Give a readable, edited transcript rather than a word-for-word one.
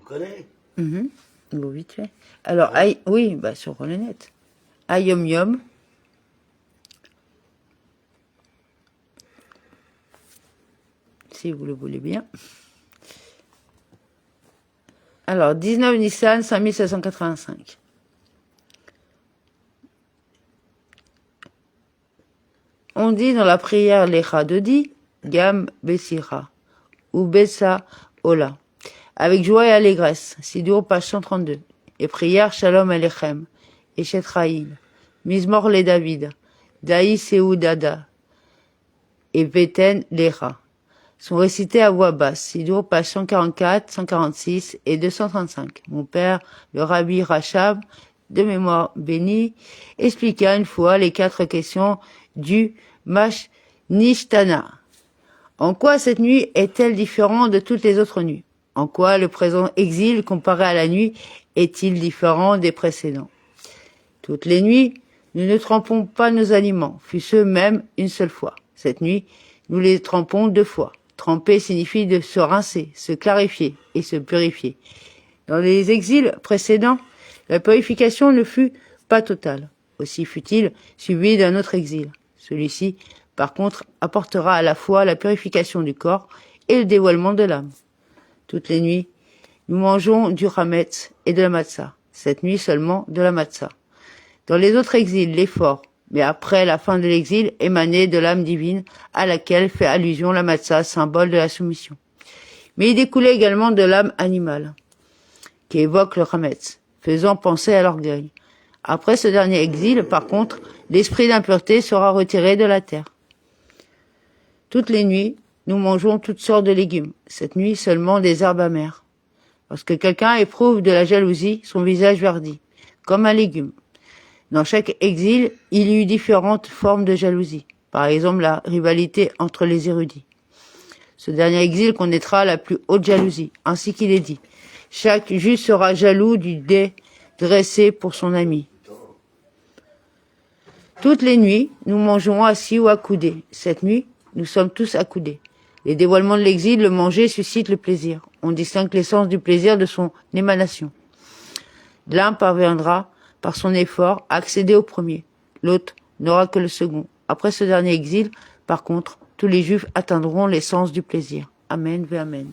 connais. Bon, vite fait. Alors, oui, bah, sur le net. Ayom Yom. Si vous le voulez bien. Alors, 19 Nissan, 5785. On dit dans la prière Lecha de Di, Gam Bessira, ou Bessa Ola, avec joie et allégresse, Sidour, page 132, et prière Shalom Alechem, et Shetraïm, Mizmor le David, Daï Seoudada, et Beten Lecha, sont récités à voix basse, Sidour, page 144, 146 et 235. Mon père, le Rabbi Rachab, de mémoire bénie, expliqua une fois les 4 questions du Mashnistana. En quoi cette nuit est-elle différente de toutes les autres nuits? En quoi le présent exil comparé à la nuit est-il différent des précédents? Toutes les nuits, nous ne trempons pas nos aliments, fût-ce même une seule fois. Cette nuit, nous les trempons 2 fois. Tremper signifie de se rincer, se clarifier et se purifier. Dans les exils précédents, la purification ne fut pas totale. Aussi fut-il suivi d'un autre exil. Celui-ci, par contre, apportera à la fois la purification du corps et le dévoilement de l'âme. Toutes les nuits, nous mangeons du hametz et de la matzah. Cette nuit seulement de la matzah. Dans les autres exils, l'effort, mais après la fin de l'exil, émanait de l'âme divine à laquelle fait allusion la matzah, symbole de la soumission. Mais il découlait également de l'âme animale, qui évoque le hametz, faisant penser à l'orgueil. Après ce dernier exil, par contre, l'esprit d'impureté sera retiré de la terre. Toutes les nuits, nous mangeons toutes sortes de légumes. Cette nuit, seulement des herbes amères. Lorsque quelqu'un éprouve de la jalousie, son visage verdit, comme un légume. Dans chaque exil, il y eut différentes formes de jalousie. Par exemple, la rivalité entre les érudits. Ce dernier exil connaîtra la plus haute jalousie, ainsi qu'il est dit. Chaque juste sera jaloux du dé dressé pour son ami. Toutes les nuits, nous mangeons assis ou accoudés. Cette nuit, nous sommes tous accoudés. Les dévoilements de l'exil, le manger suscite le plaisir. On distingue l'essence du plaisir de son émanation. L'un parviendra, par son effort, à accéder au premier. L'autre n'aura que le second. Après ce dernier exil, par contre, tous les Juifs atteindront l'essence du plaisir. Amen, ve Amen.